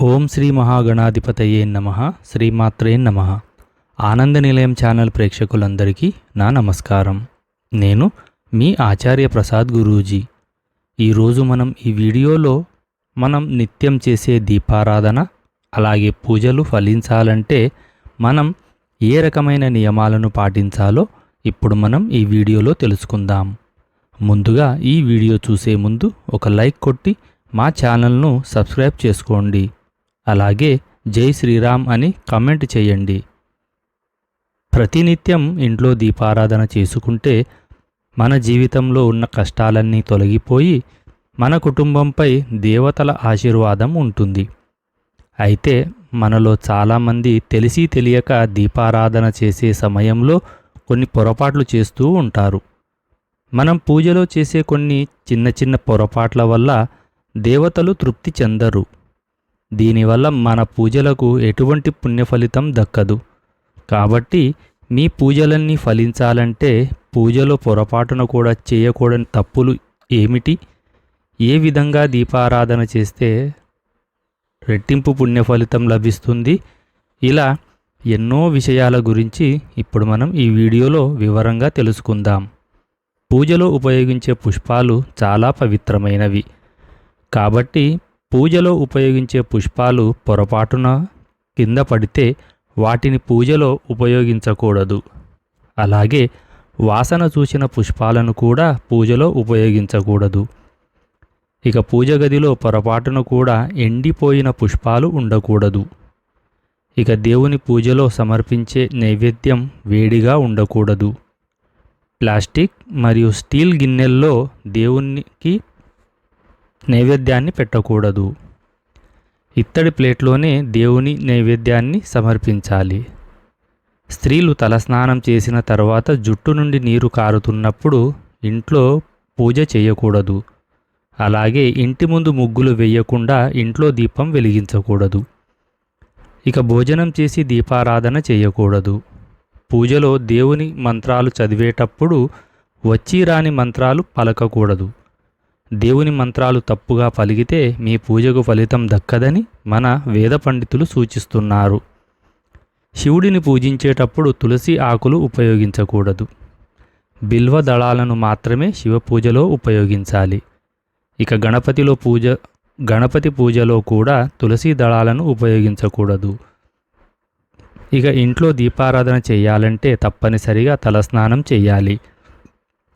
ఓం శ్రీ మహాగణాధిపతయే నమః. శ్రీమాత్రే నమః. ఆనంద నిలయం ఛానల్ ప్రేక్షకులందరికీ నా నమస్కారం. నేను మీ ఆచార్య ప్రసాద్ గురూజీ. ఈరోజు ఈ వీడియోలో మనం నిత్యం చేసే దీపారాధన అలాగే పూజలు ఫలించాలంటే మనం ఏ రకమైన నియమాలను పాటించాలో ఇప్పుడు ఈ వీడియోలో తెలుసుకుందాం. ముందుగా ఈ వీడియో చూసే ముందు ఒక లైక్ కొట్టి మా ఛానల్ను సబ్స్క్రైబ్ చేసుకోండి. అలాగే జై శ్రీరామ్ అని కామెంట్ చేయండి. ప్రతినిత్యం ఇంట్లో దీపారాధన చేసుకుంటే మన జీవితంలో ఉన్న కష్టాలన్నీ తొలగిపోయి మన కుటుంబంపై దేవతల ఆశీర్వాదం ఉంటుంది. అయితే మనలో చాలామంది తెలిసి తెలియక దీపారాధన చేసే సమయంలో కొన్ని పొరపాట్లు చేస్తూ ఉంటారు. మనం పూజలో చేసే కొన్ని చిన్న చిన్న పొరపాట్ల వల్ల దేవతలు తృప్తి చెందరు. దీనివల్ల మన పూజలకు ఎటువంటి పుణ్యఫలితం దక్కదు. కాబట్టి మీ పూజలన్నీ ఫలించాలంటే పూజలో పొరపాటున కూడా చేయకూడని తప్పులు ఏమిటి, ఏ విధంగా దీపారాధన చేస్తే రెట్టింపు పుణ్యఫలితం లభిస్తుంది, ఇలా ఎన్నో విషయాల గురించి ఇప్పుడు ఈ వీడియోలో వివరంగా తెలుసుకుందాం. పూజలో ఉపయోగించే పుష్పాలు చాలా పవిత్రమైనవి. కాబట్టి పూజలో ఉపయోగించే పుష్పాలు పొరపాటున కింద పడితే వాటిని పూజలో ఉపయోగించకూడదు. అలాగే వాసన చూసిన పుష్పాలను కూడా పూజలో ఉపయోగించకూడదు. ఇక పూజ గదిలో పొరపాటున కూడా ఎండిపోయిన పుష్పాలు ఉండకూడదు. ఇక దేవుని పూజలో సమర్పించే నైవేద్యం వేడిగా ఉండకూడదు. ప్లాస్టిక్ మరియు స్టీల్ గిన్నెల్లో దేవునికి నైవేద్యాన్ని పెట్టకూడదు. ఇత్తడి ప్లేట్లోనే దేవుని నైవేద్యాన్ని సమర్పించాలి. స్త్రీలు తలస్నానం చేసిన తర్వాత జుట్టు నుండి నీరు కారుతున్నప్పుడు ఇంట్లో పూజ చేయకూడదు. అలాగే ఇంటి ముందు ముగ్గులు వేయకుండా ఇంట్లో దీపం వెలిగించకూడదు. ఇక భోజనం చేసి దీపారాధన చేయకూడదు. పూజలో దేవుని మంత్రాలు చదివేటప్పుడు వచ్చి రాని మంత్రాలు పలకకూడదు. దేవుని మంత్రాలు తప్పుగా పలికితే మీ పూజకు ఫలితం దక్కదని మన వేద పండితులు సూచిస్తున్నారు. శివుడిని పూజించేటప్పుడు తులసి ఆకులు ఉపయోగించకూడదు. బిల్వ దళాలను మాత్రమే శివ పూజలో ఉపయోగించాలి. ఇక గణపతి పూజలో కూడా తులసి దళాలను ఉపయోగించకూడదు. ఇక ఇంట్లో దీపారాధన చేయాలంటే తప్పనిసరిగా తలస్నానం చేయాలి.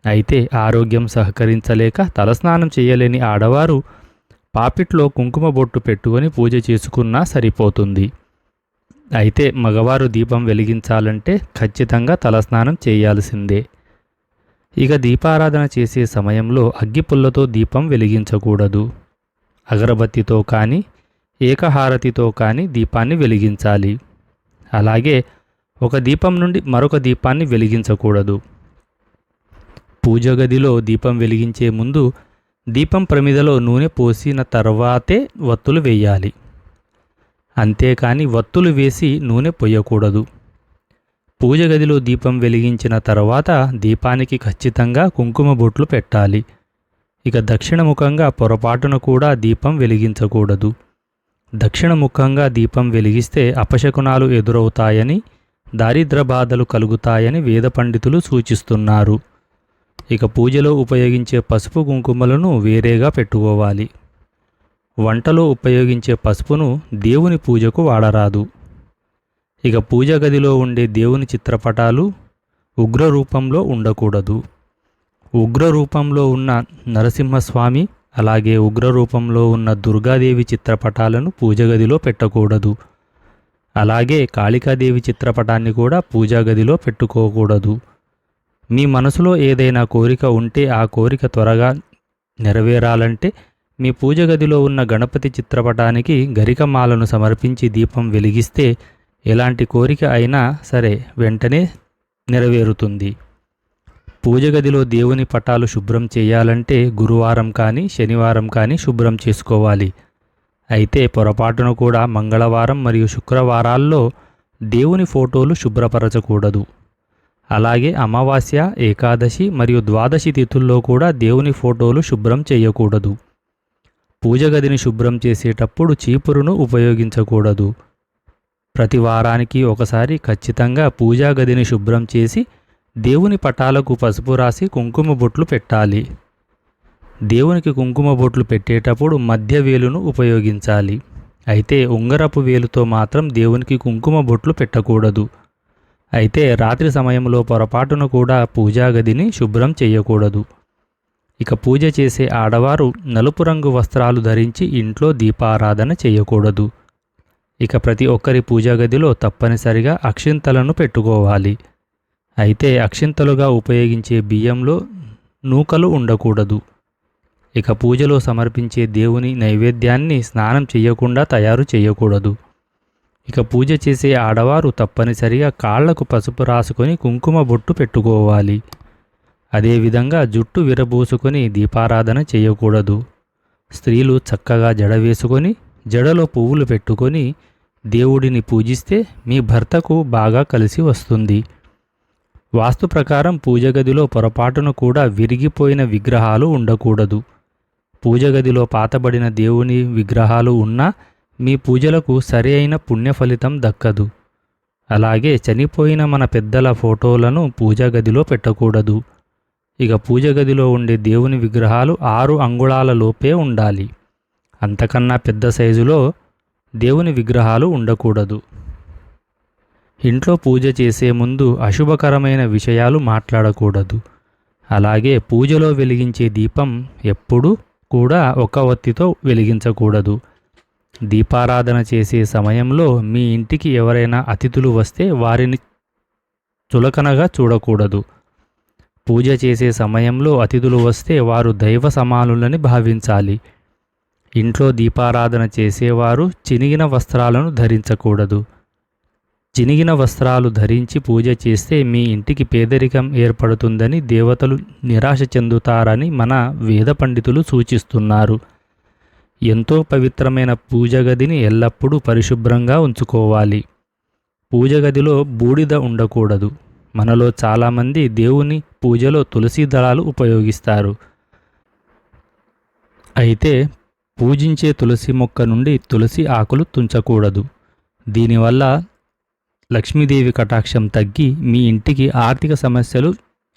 అయితే ఆరోగ్యం సహకరించలేక తలస్నానం చేయలేని ఆడవారు పాపిట్లో కుంకుమ బొట్టు పెట్టుకొని పూజ చేసుకున్నా సరిపోతుంది. అయితే మగవారు దీపం వెలిగించాలంటే ఖచ్చితంగా తలస్నానం చేయాల్సిందే. ఇక దీపారాధన చేసే సమయంలో అగ్గిపుల్లతో దీపం వెలిగించకూడదు. అగరబత్తితో కానీ ఏకహారతితో కానీ దీపాన్ని వెలిగించాలి. అలాగే ఒక దీపం నుండి మరొక దీపాన్ని వెలిగించకూడదు. పూజ గదిలో దీపం వెలిగించే ముందు దీపం ప్రమిదలో నూనె పోసిన తర్వాతే వత్తులు వేయాలి. అంతేకాని వత్తులు వేసి నూనె పొయ్యకూడదు. పూజ గదిలో దీపం వెలిగించిన తర్వాత దీపానికి ఖచ్చితంగా కుంకుమ బొట్లు పెట్టాలి. ఇక దక్షిణముఖంగా పొరపాటున కూడా దీపం వెలిగించకూడదు. దక్షిణముఖంగా దీపం వెలిగిస్తే అపశకునాలు ఎదురవుతాయని, దారిద్ర బాధలు కలుగుతాయని వేద పండితులు సూచిస్తున్నారు. ఇక పూజలో ఉపయోగించే పసుపు కుంకుమలను వేరేగా పెట్టుకోవాలి. వంటలో ఉపయోగించే పసుపును దేవుని పూజకు వాడరాదు. ఇక పూజ గదిలో ఉండే దేవుని చిత్రపటాలు ఉగ్రరూపంలో ఉండకూడదు. ఉగ్రరూపంలో ఉన్న నరసింహస్వామి అలాగే ఉగ్రరూపంలో ఉన్న దుర్గాదేవి చిత్రపటాలను పూజ గదిలో పెట్టకూడదు. అలాగే కాళికాదేవి చిత్రపటాన్ని కూడా పూజా గదిలో పెట్టుకోకూడదు. మీ మనసులో ఏదైనా కోరిక ఉంటే ఆ కోరిక త్వరగా నెరవేరాలంటే మీ పూజ గదిలో ఉన్న గణపతి చిత్రపటానికి గరికమాలను సమర్పించి దీపం వెలిగిస్తే ఎలాంటి కోరిక అయినా సరే వెంటనే నెరవేరుతుంది. పూజ గదిలో దేవుని పటాలు శుభ్రం చేయాలంటే గురువారం కానీ శనివారం కానీ శుభ్రం చేసుకోవాలి. అయితే పొరపాటున కూడా మంగళవారం మరియు శుక్రవారాల్లో దేవుని ఫోటోలు శుభ్రపరచకూడదు. అలాగే అమావాస్య, ఏకాదశి మరియు ద్వాదశి తిథుల్లో కూడా దేవుని ఫోటోలు శుభ్రం చేయకూడదు. పూజ గదిని శుభ్రం చేసేటప్పుడు చీపురును ఉపయోగించకూడదు. ప్రతి వారానికి ఒకసారి ఖచ్చితంగా పూజా గదిని శుభ్రం చేసి దేవుని పటాలకు పసుపు రాసి కుంకుమ బొట్లు పెట్టాలి. దేవునికి కుంకుమ బొట్లు పెట్టేటప్పుడు మధ్య వేలును ఉపయోగించాలి. అయితే ఉంగరపు వేలుతో మాత్రం దేవునికి కుంకుమ బొట్లు పెట్టకూడదు. అయితే రాత్రి సమయంలో పొరపాటున కూడా పూజా గదిని శుభ్రం చేయకూడదు. ఇక పూజ చేసే ఆడవారు నలుపు రంగు వస్త్రాలు ధరించి ఇంట్లో దీపారాధన చేయకూడదు. ఇక ప్రతి ఒక్కరి పూజా గదిలో తప్పనిసరిగా అక్షింతలను పెట్టుకోవాలి. అయితే అక్షింతలుగా ఉపయోగించే బియ్యంలో నూకలు ఉండకూడదు. ఇక పూజలో సమర్పించే దేవుని నైవేద్యాన్ని స్నానం చేయకుండా తయారు చేయకూడదు. ఇక పూజ చేసే ఆడవారు తప్పనిసరిగా కాళ్లకు పసుపు రాసుకొని కుంకుమ బొట్టు పెట్టుకోవాలి. అదేవిధంగా జుట్టు విరబూసుకొని దీపారాధన చేయకూడదు. స్త్రీలు చక్కగా జడ వేసుకొని జడలో పువ్వులు పెట్టుకొని దేవుడిని పూజిస్తే మీ భర్తకు బాగా కలిసి వస్తుంది. వాస్తు ప్రకారం పూజ గదిలో పొరపాటును కూడా విరిగిపోయిన విగ్రహాలు ఉండకూడదు. పూజ గదిలో పాతబడిన దేవుని విగ్రహాలు ఉన్నా మీ పూజలకు సరి అయిన పుణ్య ఫలితం దక్కదు. అలాగే చనిపోయిన మన పెద్దల ఫోటోలను పూజా గదిలో పెట్టకూడదు. ఇక పూజ గదిలో ఉండే దేవుని విగ్రహాలు 6 అంగుళాల లోపే ఉండాలి. అంతకన్నా పెద్ద సైజులో దేవుని విగ్రహాలు ఉండకూడదు. ఇంట్లో పూజ చేసే ముందు అశుభకరమైన విషయాలు మాట్లాడకూడదు. అలాగే పూజలో వెలిగించే దీపం ఎప్పుడూ కూడా ఒక ఒత్తితో వెలిగించకూడదు. దీపారాధన చేసే సమయంలో మీ ఇంటికి ఎవరైనా అతిథులు వస్తే వారిని చులకనగా చూడకూడదు. పూజ చేసే సమయంలో అతిథులు వస్తే వారు దైవ సమానులని భావించాలి. ఇంట్లో దీపారాధన చేసేవారు చినిగిన వస్త్రాలను ధరించకూడదు. చినిగిన వస్త్రాలు ధరించి పూజ చేస్తే మీ ఇంటికి పేదరికం ఏర్పడుతుందని దేవతలు నిరాశ చెందుతారని మన వేద పండితులు సూచిస్తున్నారు. ఎంతో పవిత్రమైన పూజ గదిని ఎల్లప్పుడూ పరిశుభ్రంగా ఉంచుకోవాలి. పూజ గదిలో బూడిద ఉండకూడదు. మనలో చాలామంది దేవుని పూజలో తులసి దళాలు ఉపయోగిస్తారు. అయితే పూజించే తులసి మొక్క నుండి తులసి ఆకులు తుంచకూడదు. దీనివల్ల లక్ష్మీదేవి కటాక్షం తగ్గి మీ ఇంటికి ఆర్థిక సమస్యలు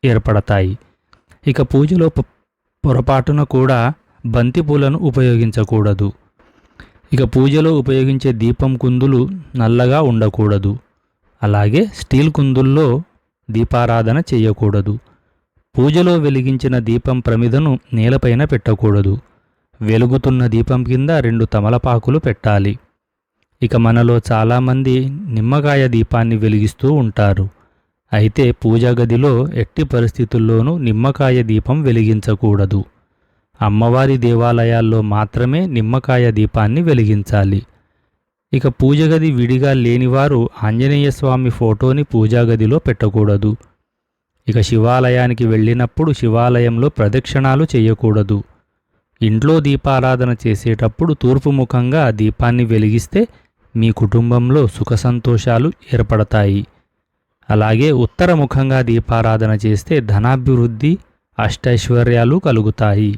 ఏర్పడతాయి. ఇక పూజలో పొరపాటున కూడా బంతిపూలను ఉపయోగించకూడదు. ఇక పూజలో ఉపయోగించే దీపం కుందులు నల్లగా ఉండకూడదు. అలాగే స్టీల్ కుందుల్లో దీపారాధన చేయకూడదు. పూజలో వెలిగించిన దీపం ప్రమిదను నేలపైన పెట్టకూడదు. వెలుగుతున్న దీపం కింద 2 తమలపాకులు పెట్టాలి. ఇక మనలో చాలామంది నిమ్మకాయ దీపాన్ని వెలిగిస్తూ ఉంటారు. అయితే పూజా గదిలో ఎట్టి పరిస్థితుల్లోనూ నిమ్మకాయ దీపం వెలిగించకూడదు. అమ్మవారి దేవాలయాల్లో మాత్రమే నిమ్మకాయ దీపాన్ని వెలిగించాలి. ఇక పూజ గది విడిగా లేనివారు ఆంజనేయ స్వామి ఫోటోని పూజా గదిలో పెట్టకూడదు. ఇక శివాలయానికి వెళ్ళినప్పుడు శివాలయంలో ప్రదక్షిణాలు చేయకూడదు. ఇంట్లో దీపారాధన చేసేటప్పుడు తూర్పు ముఖంగా దీపాన్ని వెలిగిస్తే మీ కుటుంబంలో సుఖ సంతోషాలు ఏర్పడతాయి. అలాగే ఉత్తర ముఖంగా దీపారాధన చేస్తే ధనాభివృద్ధి, అష్టైశ్వర్యాలు కలుగుతాయి.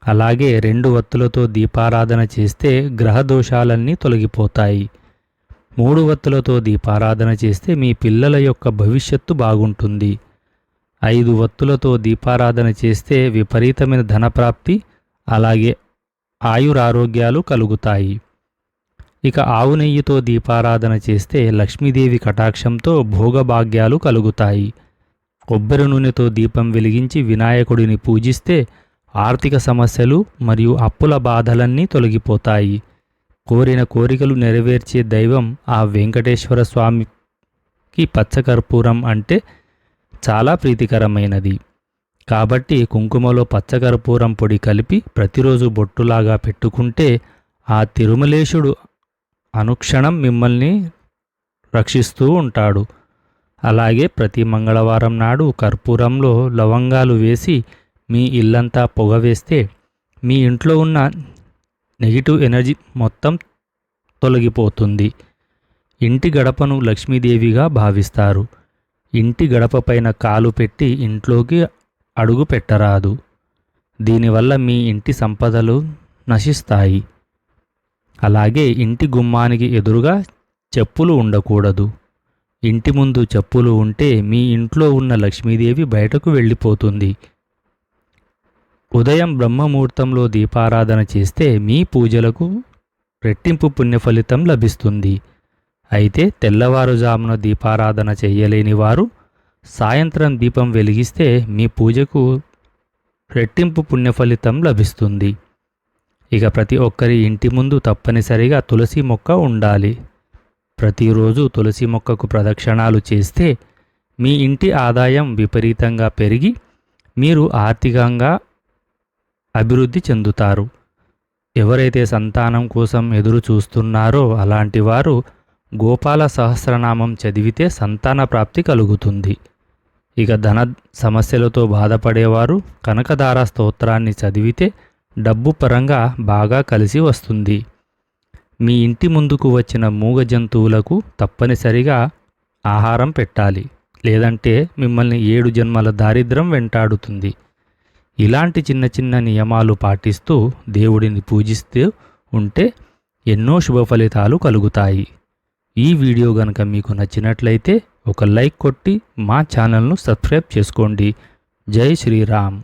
అలాగే 2 వత్తులతో దీపారాధన చేస్తే గ్రహ దోషాలన్నీ తొలగిపోతాయి. 3 వత్తులతో దీపారాధన చేస్తే మీ పిల్లల యొక్క భవిష్యత్తు బాగుంటుంది. 5 వత్తులతో దీపారాధన చేస్తే విపరీతమైన ధనప్రాప్తి, అలాగే ఆయురారోగ్యాలు కలుగుతాయి. ఇక ఆవు నెయ్యితో దీపారాధన చేస్తే లక్ష్మీదేవి కటాక్షంతో భోగభాగ్యాలు కలుగుతాయి. కొబ్బరి నూనెతో దీపం వెలిగించి వినాయకుడిని పూజిస్తే ఆర్థిక సమస్యలు మరియు అప్పుల బాధలన్నీ తొలగిపోతాయి. కోరిన కోరికలు నెరవేర్చే దైవం ఆ వెంకటేశ్వర స్వామికి పచ్చకర్పూరం అంటే చాలా ప్రీతికరమైనది. కాబట్టి కుంకుమలో పచ్చకర్పూరం పొడి కలిపి ప్రతిరోజు బొట్టులాగా పెట్టుకుంటే ఆ తిరుమలేశుడు అనుక్షణం మిమ్మల్ని రక్షిస్తూ ఉంటాడు. అలాగే ప్రతి మంగళవారం నాడు కర్పూరంలో లవంగాలు వేసి మీ ఇల్లంతా పొగ వేస్తే మీ ఇంట్లో ఉన్న నెగిటివ్ ఎనర్జీ మొత్తం తొలగిపోతుంది. ఇంటి గడపను లక్ష్మీదేవిగా భావిస్తారు. ఇంటి గడపపైన కాలు పెట్టి ఇంట్లోకి అడుగు పెట్టరాదు. దీనివల్ల మీ ఇంటి సంపదలు నశిస్తాయి. అలాగే ఇంటి గుమ్మానికి ఎదురుగా చెప్పులు ఉండకూడదు. ఇంటి ముందు చెప్పులు ఉంటే మీ ఇంట్లో ఉన్న లక్ష్మీదేవి బయటకు వెళ్ళిపోతుంది. ఉదయం బ్రహ్మముహూర్తంలో దీపారాధన చేస్తే మీ పూజలకు రెట్టింపు పుణ్యఫలితం లభిస్తుంది. అయితే తెల్లవారుజామున దీపారాధన చేయలేని వారు సాయంత్రం దీపం వెలిగిస్తే మీ పూజకు రెట్టింపు పుణ్యఫలితం లభిస్తుంది. ఇక ప్రతి ఒక్కరి ఇంటి ముందు తప్పనిసరిగా తులసి మొక్క ఉండాలి. ప్రతిరోజు తులసి మొక్కకు ప్రదక్షిణాలు చేస్తే మీ ఇంటి ఆదాయం విపరీతంగా పెరిగి మీరు ఆర్థికంగా అభివృద్ధి చెందుతారు. ఎవరైతే సంతానం కోసం ఎదురు చూస్తున్నారో అలాంటి వారు గోపాల సహస్రనామం చదివితే సంతాన ప్రాప్తి కలుగుతుంది. ఇక ధన సమస్యలతో బాధపడేవారు కనకదార స్తోత్రాన్ని చదివితే డబ్బు పరంగా బాగా కలిసి వస్తుంది. మీ ఇంటి ముందుకు వచ్చిన మూగ జంతువులకు తప్పనిసరిగా ఆహారం పెట్టాలి, లేదంటే మిమ్మల్ని 7 జన్మల దారిద్ర్యం వెంటాడుతుంది. ఇలాంటి చిన్న చిన్న నియమాలు పాటిస్తూ దేవుడిని పూజిస్తూ ఉంటే ఎన్నో శుభ ఫలితాలు కలుగుతాయి. ఈ వీడియో గనుక మీకు నచ్చినట్లయితే ఒక లైక్ కొట్టి మా ఛానల్ను సబ్స్క్రైబ్ చేసుకోండి. జై శ్రీరామ్.